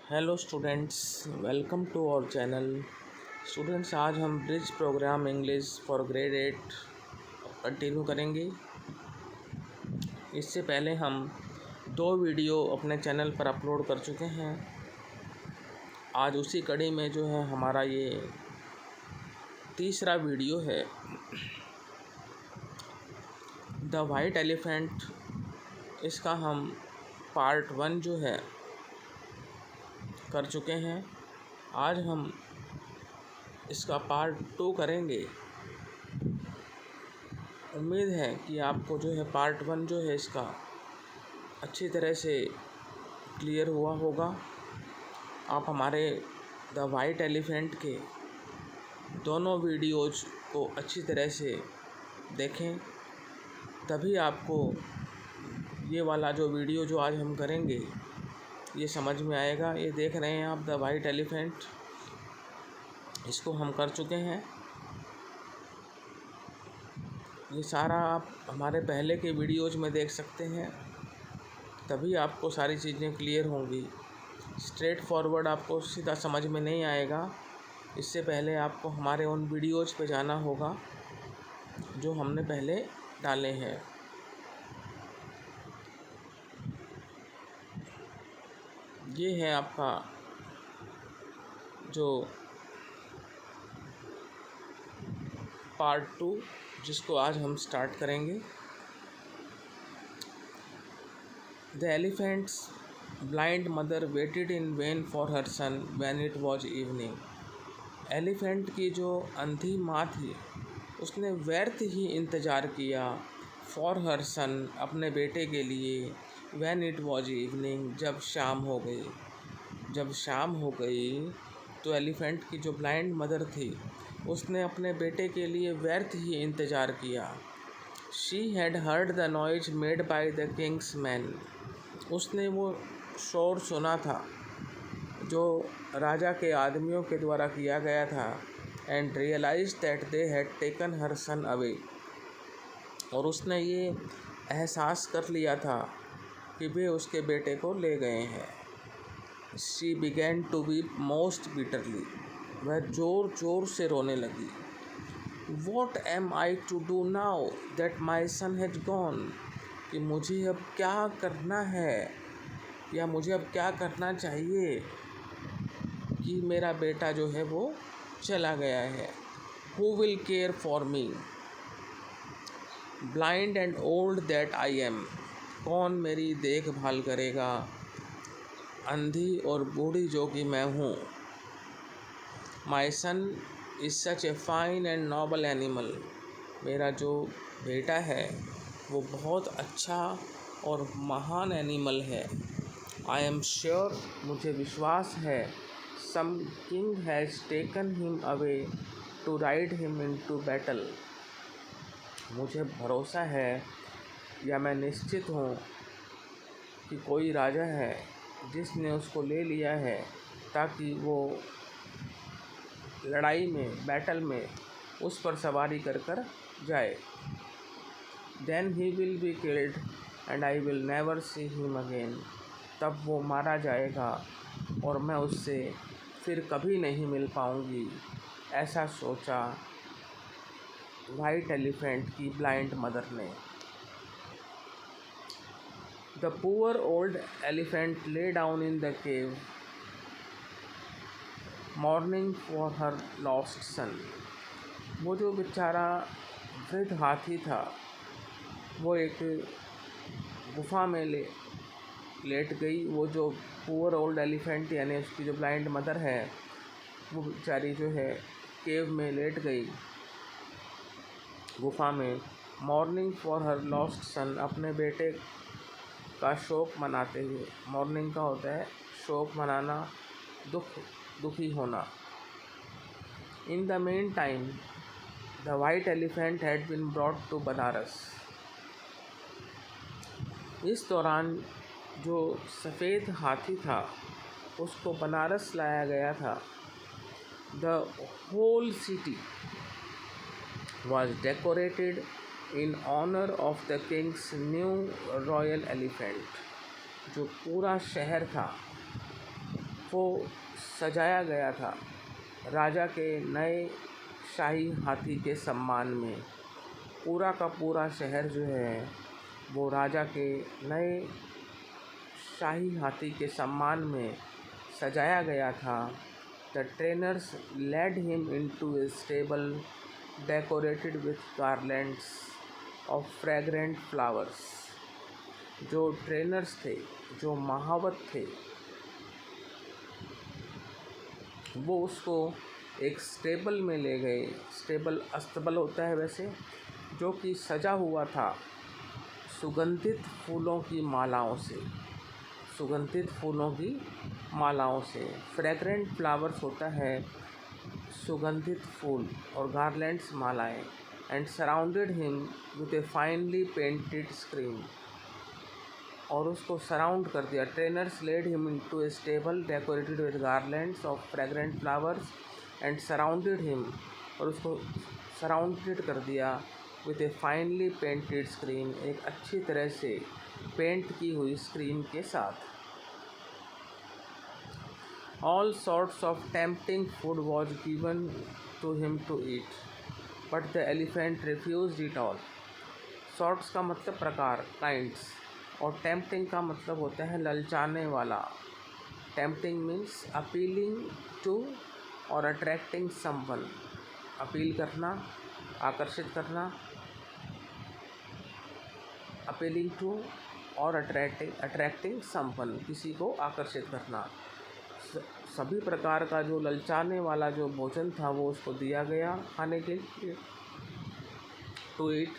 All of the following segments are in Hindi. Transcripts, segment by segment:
Hello students, welcome to our channel. Students, आज हम bridge program English for grade 8 continue करेंगे। इससे पहले हम 2 वीडियो अपने चैनल पर अपलोड कर चुके हैं। आज उसी कड़ी में जो है हमारा ये तीसरा वीडियो है। द वाइट एलिफेंट, इसका हम पार्ट 1 जो है कर चुके हैं। आज हम इसका पार्ट 2 करेंगे। उम्मीद है कि आपको जो है पार्ट 1 जो है इसका अच्छी तरह से क्लियर हुआ होगा। आप हमारे द वाइट एलिफेंट के दोनों वीडियोज़ को अच्छी तरह से देखें, तभी आपको ये वाला जो वीडियो जो आज हम करेंगे ये समझ में आएगा। ये देख रहे हैं आप द वाइट एलिफेंट, इसको हम कर चुके हैं। ये सारा आप हमारे पहले के वीडियोज़ में देख सकते हैं, तभी आपको सारी चीज़ें क्लियर होंगी। स्ट्रेट फॉरवर्ड आपको सीधा समझ में नहीं आएगा। इससे पहले आपको हमारे उन वीडियोज़ पे जाना होगा जो हमने पहले डाले हैं। ये है आपका जो पार्ट 2, जिसको आज हम स्टार्ट करेंगे। The elephant's blind mother waited in vain for her son when it was evening. Elephant की जो अंधी माँ थी, उसने व्यर्थ ही इंतज़ार किया फॉर हर सन, अपने बेटे के लिए, व्हेन इट वॉज इवनिंग, जब शाम हो गई। जब शाम हो गई तो एलिफेंट की जो ब्लाइंड मदर थी, उसने अपने बेटे के लिए व्यर्थ ही इंतज़ार किया। She had heard the noise made by the Kings man. उसने वो शोर सुना था जो राजा के आदमियों के द्वारा किया गया था। And realise that they had taken her son away. और उसने ये एहसास कर लिया था कि वे उसके बेटे को ले गए हैं। She began to weep most bitterly. वह ज़ोर ज़ोर से रोने लगी। What am I to do now that my son has gone. कि मुझे अब क्या करना है, या मुझे अब क्या करना चाहिए कि मेरा बेटा जो है वो चला गया है। Who will care for me, blind and old that I am. कौन मेरी देखभाल करेगा, अंधी और बूढ़ी जो कि मैं हूँ। My son is such a fine and noble animal. मेरा जो बेटा है वो बहुत अच्छा और महान एनिमल है। आई एम श्योर, मुझे विश्वास है, some king has taken him away to ride him into battle. मुझे भरोसा है, या मैं निश्चित हूँ कि कोई राजा है जिसने उसको ले लिया है ताकि वो लड़ाई में, बैटल में उस पर सवारी कर कर जाए। Then he will be killed and I will never see him again. तब वो मारा जाएगा और मैं उससे फिर कभी नहीं मिल पाऊँगी। ऐसा सोचा वाइट एलिफेंट की ब्लाइंड मदर ने। The poor old elephant lay down in the cave, mourning for her lost son. वो जो बेचारा वृद्ध हाथी था, वो एक गुफा में लेट गई। वो जो पुअर ओल्ड एलिफेंट यानी उसकी जो ब्लाइंड मदर है, वो बेचारी जो है केव में लेट गई, गुफा में। मॉर्निंग फॉर हर लॉस्ट सन, अपने बेटे का शोक मनाते हुए। मॉर्निंग का होता है शोक मनाना, दुखी होना। In the meantime the white elephant had been brought to Banaras. इस दौरान जो सफ़ेद हाथी था उसको बनारस लाया गया था। The whole city was decorated in honor of the king's new royal elephant। जो पूरा शहर था वो सजाया गया था राजा के नए शाही हाथी के सम्मान में। पूरा का पूरा शहर जो है वो राजा के नए शाही हाथी के सम्मान में सजाया गया था। The trainers led him into a stable decorated with garlands of fragrant flowers. जो ट्रेनर्स थे, जो महावत थे, वो उसको एक स्टेबल में ले गए। स्टेबल अस्तबल होता है वैसे, जो कि सजा हुआ था सुगंधित फूलों की मालाओं से। सुगंधित फूलों की मालाओं से। फ्रेग्रेंट फ्लावर्स होता है सुगंधित फूल, और गार्लैंड्स मालाएं। And surrounded him with a finely painted screen, और उसको सराउंड कर दिया। Trainers led him into a stable decorated with garlands of fragrant flowers and surrounded him, और उसको सराउंडेड कर दिया with a finely painted screen, एक अच्छी तरह से पेंट की हुई स्क्रीन के साथ। All sorts of tempting food was given to him to eat, but the elephant refused it all. Sorts का मतलब प्रकार, काइंड्स, और टेम्पटिंग का मतलब होता है ललचाने वाला। टेम्पटिंग मीन्स अपीलिंग टू और अट्रैक्टिंग समवन। अपील करना, आकर्षित करना, अपीलिंग टू और अट्रैक्टिंग समवन, किसी को आकर्षित करना। सभी प्रकार का जो ललचाने वाला जो भोजन था वो उसको दिया गया खाने के लिए, to eat,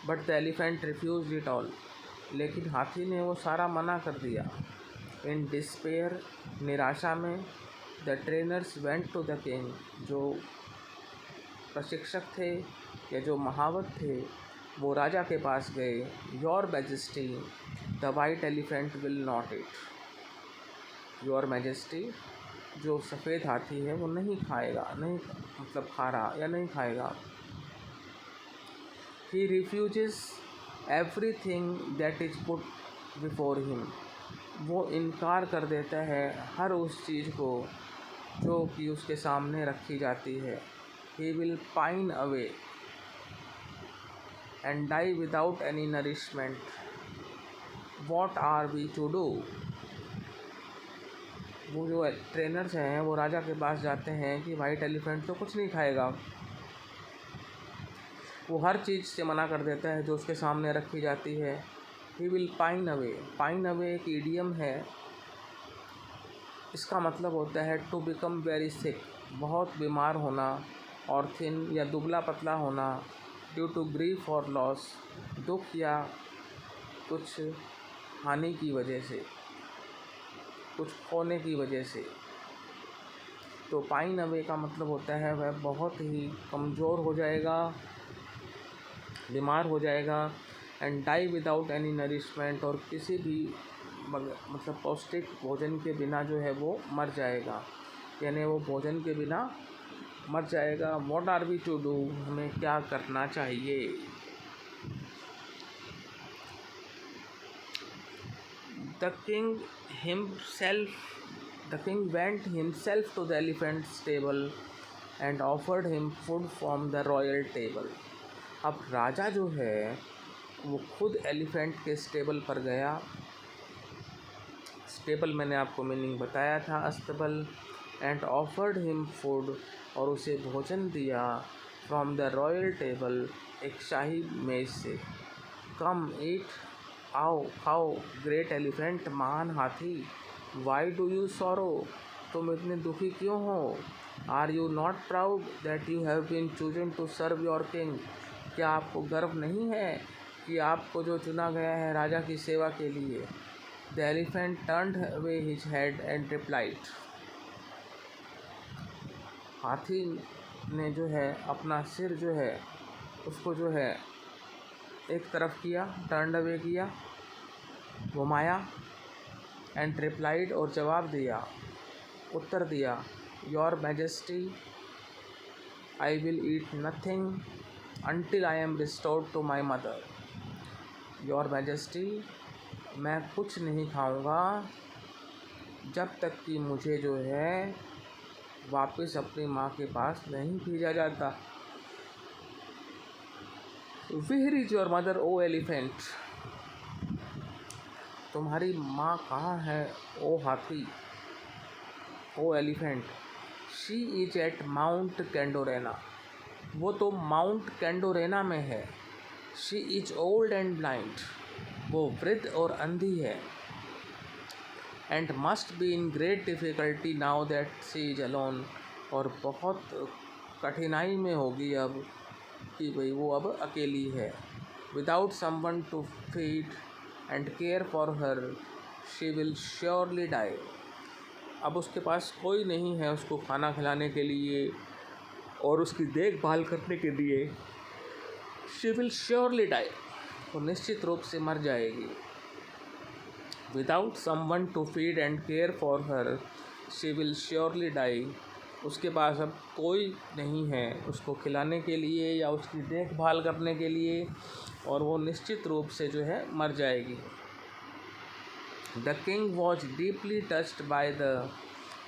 but the elephant refuse it all. लेकिन हाथी ने वो सारा मना कर दिया। इन डिस्पेयर, निराशा में, the trainers went to the king, जो प्रशिक्षक थे या जो महावत थे वो राजा के पास गए। Your majesty, the white elephant will not eat. Your majesty, जो सफ़ेद हाथी है वो नहीं खाएगा, नहीं मतलब खा रहा या नहीं खाएगा। He refuses everything that is put before him, वो इनकार कर देता है हर उस चीज़ को जो कि उसके सामने रखी जाती है। He will pine away and die without any nourishment, what are we to do. वो जो ट्रेनर्स हैं वो राजा के पास जाते हैं कि वाइट एलिफेंट तो कुछ नहीं खाएगा, वो हर चीज़ से मना कर देता है जो उसके सामने रखी जाती है। He will pine away, pine away एक ईडियम है, इसका मतलब होता है टू बिकम वेरी सिक, बहुत बीमार होना, और थिन या दुबला पतला होना, ड्यू टू ग्रीफ और लॉस, दुख या कुछ हानि की वजह से, कुछ खोने की वजह से। तो पाइन अवे का मतलब होता है वह बहुत ही कमज़ोर हो जाएगा, बीमार हो जाएगा। And die without any nourishment, और किसी भी मतलब पौष्टिक भोजन के बिना जो है वो मर जाएगा, यानी वो भोजन के बिना मर जाएगा। What are we to do, हमें क्या करना चाहिए। The king went himself to the elephant stable and offered him food from the royal table. अब राजा जो है वो खुद एलिफेंट के स्टेबल पर गया। स्टेबल मैंने आपको मीनिंग बताया था, अस्तबल। एंड ऑफर्ड हिम फूड, और उसे भोजन दिया, फ्रॉम द रॉयल टेबल, एक शाही मेज से। कम ईट, आओ खाओ, ग्रेट एलिफेंट, महान हाथी। वाई डू यू सॉरो, तुम इतने दुखी क्यों हो। Are you not proud that you have been chosen to serve your king, क्या आपको गर्व नहीं है कि आपको जो चुना गया है राजा की सेवा के लिए। The elephant turned away his head and replied, हाथी ने जो है अपना सिर जो है उसको जो है एक तरफ किया, टर्न्ड अवे किया, घुमाया, एंड रिप्लाइड, और जवाब दिया, उत्तर दिया। Your majesty, I will eat nothing until I am restored to my mother। Your majesty, मैं कुछ नहीं खाऊंगा जब तक कि मुझे जो है वापस अपनी माँ के पास नहीं भेजा जाता। Where is your mother O elephant? तुम्हारी माँ कहाँ है ओ हाथी, O elephant? She is at Mount Candorena, वो तो माउंट कैंडोरेना में है। She is old and blind, वो वृद्ध और अंधी है। And must be in great difficulty now that she is alone, और बहुत कठिनाई में होगी अब कि भाई वो अब अकेली है। Without someone to feed and care for her she will surely die, अब उसके पास कोई नहीं है उसको खाना खिलाने के लिए और उसकी देखभाल करने के लिए। शी विल श्योरली डाई, वो निश्चित रूप से मर जाएगी। Without someone to feed and care for her she will surely die, उसके पास अब कोई नहीं है उसको खिलाने के लिए या उसकी देखभाल करने के लिए, और वो निश्चित रूप से जो है मर जाएगी। The king was deeply touched by the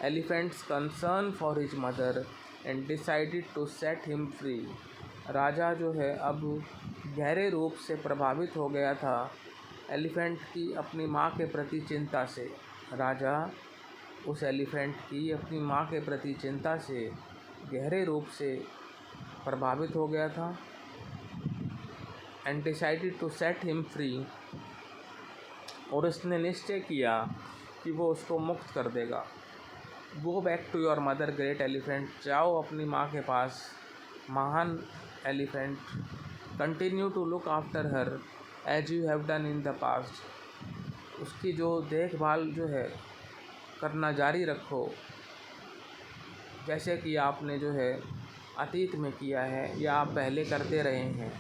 elephant's concern for his mother and decided to set him free, राजा जो है अब गहरे रूप से प्रभावित हो गया था एलिफेंट की अपनी माँ के प्रति चिंता से। राजा उस एलिफेंट की अपनी माँ के प्रति चिंता से गहरे रूप से प्रभावित हो गया था। And decided to set him free, और उसने निश्चय किया कि वो उसको मुक्त कर देगा। Go back to your mother great elephant, जाओ अपनी माँ के पास महान elephant. Continue to look after her as you have done in the past, उसकी जो देखभाल जो है करना जारी रखो जैसे कि आपने जो है अतीत में किया है या आप पहले करते रहे हैं।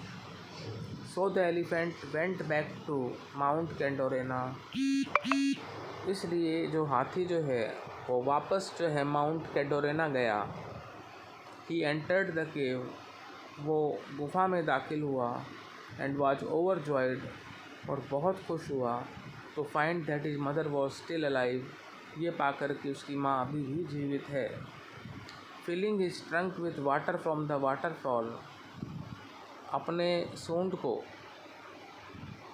So the elephant went back to Mount Candorena, इसलिए जो हाथी जो है वो वापस जो है माउंट कैंडोरेना गया। ही एंटर्ड द केव, वो गुफा में दाखिल हुआ। एंड वाज ओवरजॉयड, और बहुत खुश हुआ तो find that his mother was still alive, ये पाकर कि उसकी माँ अभी भी जीवित है। Filling his trunk with water from the waterfall, अपने सूंड को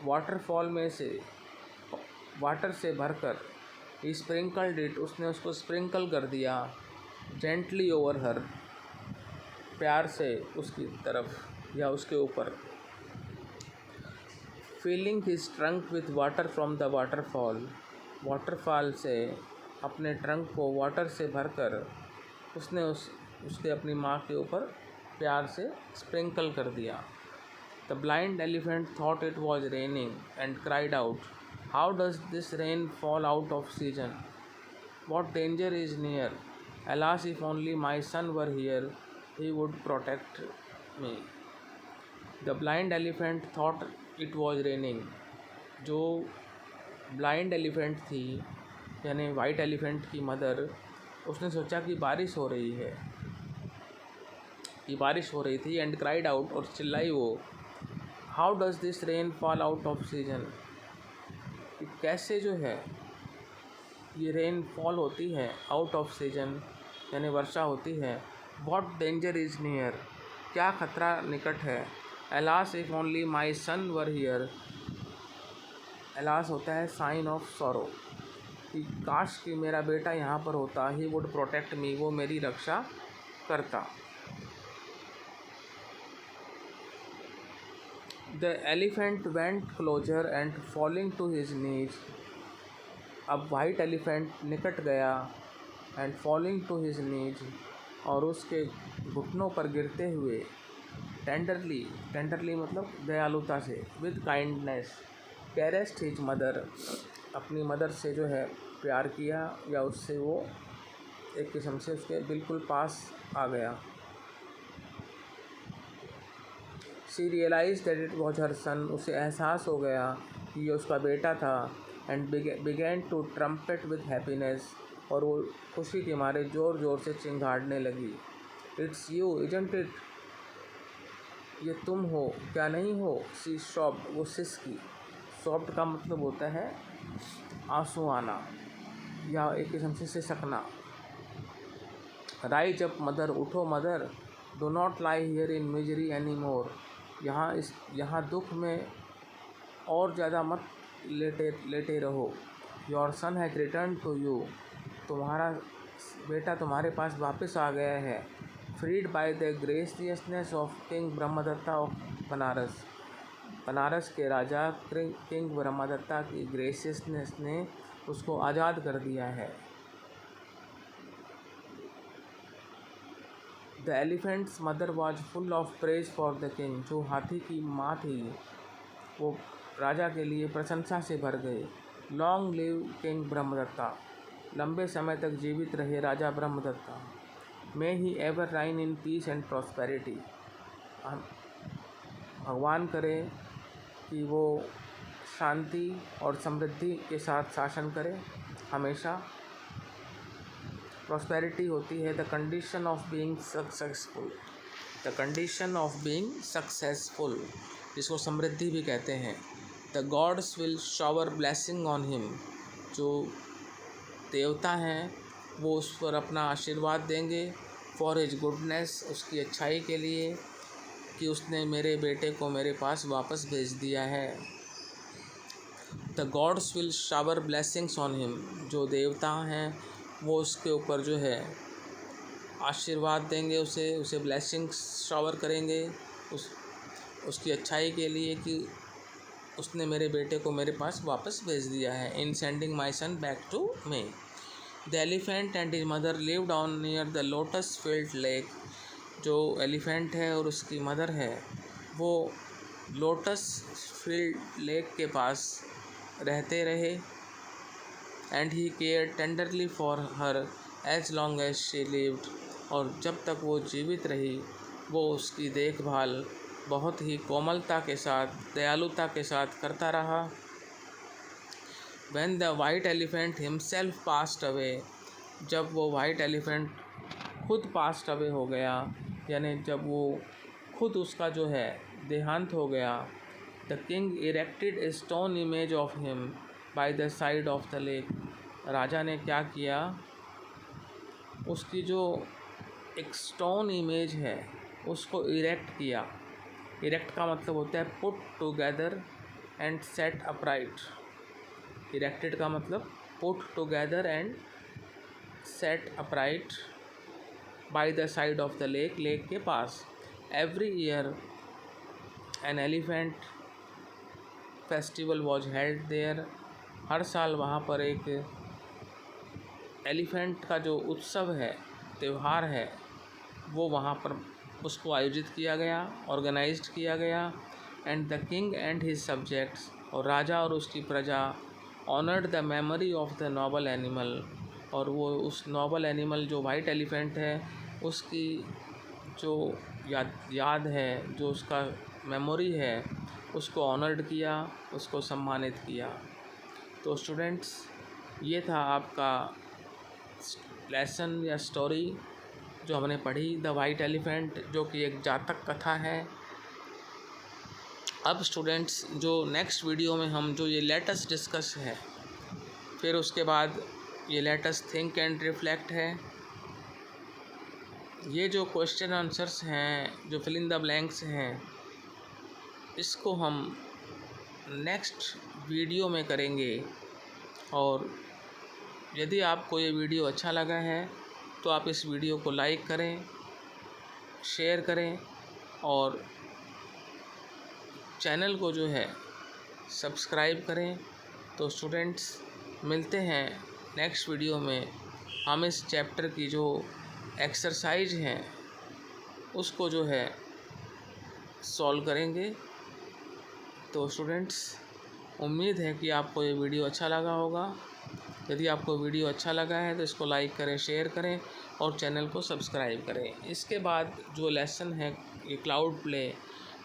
वाटरफॉल में से वाटर से भरकर ही स्प्रिंकल्ड इट, उसने उसको स्प्रिंकल कर दिया। जेंटली ओवर हर, प्यार से उसकी तरफ या उसके ऊपर। Filling his trunk with water from the waterfall, waterfall से अपने ट्रंक को वाटर से भरकर उसने उसके अपनी माँ के ऊपर प्यार से स्प्रिंकल कर दिया। The blind elephant thought it was raining and cried out, how does this rain fall out off season, what danger is near, alas if only my son were here he would protect me। The blind elephant thought it was raining, जो ब्लाइंड एलिफेंट थी यानी वाइट एलिफेंट की मदर, उसने सोचा कि बारिश हो रही है, कि बारिश हो रही थी। एंड क्राइड आउट, और चिल्लाई वो, how does this rain fall out off season, कैसे जो है ये रेन फॉल होती है आउट ऑफ सीजन यानी वर्षा होती है। वॉट डेंजर इज़ नियर, क्या खतरा निकट है। Alas if only my son were here, alas होता है साइन ऑफ सॉरो, कि काश कि मेरा बेटा यहाँ पर होता। ही वुड प्रोटेक्ट मी, वो मेरी रक्षा करता। The elephant went closer and falling to his knees, अब वाइट एलिफेंट निकट गया and falling to his knees, और उसके घुटनों पर गिरते हुए। टेंडरली, टेंडरली मतलब दयालुता से। विद काइंडनेस कैरेस्ट हिज मदर, अपनी मदर से जो है प्यार किया या उससे वो एक किस्म से उसके बिल्कुल पास आ गया। She realise that it was her son, उसे एहसास हो गया कि ये उसका बेटा था। And began to trumpet with happiness, और वो खुशी के मारे ज़ोर ज़ोर से चिंगाड़ने लगी। इट्स यू इजंट इट, ये तुम हो क्या नहीं हो। सी सॉफ्ट, वो सिसकी। सॉफ्ट का मतलब होता है आंसू आना। या एक किस्म से सिसकना। राइज अप मदर, उठो mother, do not lie here in misery any more, यहाँ दुख में और ज़्यादा मत लेटे रहो। Your son has return to you, तुम्हारा बेटा तुम्हारे पास वापस आ गया है। Freed by the graciousness of king Brahmadatta of Benares, Benares के राजा किंग ब्रह्मदत्ता की ग्रेसियसनेस ने उसको आज़ाद कर दिया है। The elephants mother was full of praise for the king, जो हाथी की माँ थी वो राजा के लिए प्रशंसा से भर गए। लॉन्ग लिव किंग ब्रह्मदत्ता, लंबे समय तक जीवित रहे राजा Brahmadatta. May he ever reign in peace and prosperity, भगवान करे कि वो शांति और समृद्धि के साथ शासन करे हमेशा। प्रॉस्पेरिटी होती है the condition of being successful, the condition of being successful, जिसको समृद्धि भी कहते हैं। The gods will shower blessing on him, जो देवता हैं वो उस पर अपना आशीर्वाद देंगे। फॉर हिज गुडनेस, उसकी अच्छाई के लिए कि उसने मेरे बेटे को मेरे पास वापस भेज दिया है। The gods will shower blessings on him, जो देवता हैं वो उसके ऊपर जो है आशीर्वाद देंगे, उसे ब्लेसिंग्स शावर करेंगे उसकी अच्छाई के लिए कि उसने मेरे बेटे को मेरे पास वापस भेज दिया है। In sending my son back to me. The elephant and his mother lived on near the lotus field lake, जो एलिफेंट है और उसकी मदर है वो लोटस फील्ड लेक के पास रहते रहे। And he care tenderly for her as long as she lived, और जब तक वो जीवित रही वो उसकी देखभाल बहुत ही कोमलता के साथ, दयालुता के साथ करता रहा। When the white elephant himself passed away, जब वो वाइट एलिफेंट खुद पास्ट अवे हो गया, यानी जब वो खुद उसका जो है देहांत हो गया, the king erected a stone image of him by the side of the lake, राजा ने क्या किया, उसकी जो एक स्टोन इमेज है उसको इरेक्ट किया। इरेक्ट का मतलब होता है put together and set upright. Erected का मतलब put together and set upright by the side of the lake, lake के पास। Every year an elephant festival was held there, हर साल वहाँ पर एक एलिफेंट का जो उत्सव है, त्यौहार है, वो वहाँ पर उसको आयोजित किया गया, ऑर्गेनाइज्ड किया गया। And the king and his subjects, और राजा और उसकी प्रजा honoured the memory of the noble animal, और वो उस नोबल एनिमल जो वाइट एलिफेंट है उसकी जो याद है, जो उसका मेमोरी है, उसको ऑनर्ड किया, उसको सम्मानित किया। तो स्टूडेंट्स, ये था आपका लेसन या स्टोरी जो हमने पढ़ी, द वाइट एलिफेंट, जो कि एक जातक कथा है। अब स्टूडेंट्स, जो नेक्स्ट वीडियो में हम जो ये लेटस डिस्कस है, फिर उसके बाद ये लेटस थिंक एंड रिफ्लेक्ट है। ये जो क्वेश्चन आंसर्स हैं, जो फिल इन द ब्लैंक्स हैं, इसको हम नेक्स्ट वीडियो में करेंगे। और यदि आपको ये वीडियो अच्छा लगा है तो आप इस वीडियो को लाइक करें, शेयर करें और चैनल को जो है सब्सक्राइब करें। तो स्टूडेंट्स, मिलते हैं नेक्स्ट वीडियो में। हम इस चैप्टर की जो एक्सरसाइज हैं उसको जो है सॉल्व करेंगे। तो स्टूडेंट्स, उम्मीद है कि आपको ये वीडियो अच्छा लगा होगा। यदि आपको वीडियो अच्छा लगा है तो इसको लाइक करें, शेयर करें और चैनल को सब्सक्राइब करें। इसके बाद जो लेसन है ये क्लाउड प्ले,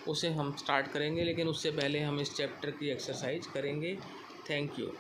उसे हम स्टार्ट करेंगे, लेकिन उससे पहले हम इस चैप्टर की एक्सरसाइज करेंगे। Thank you.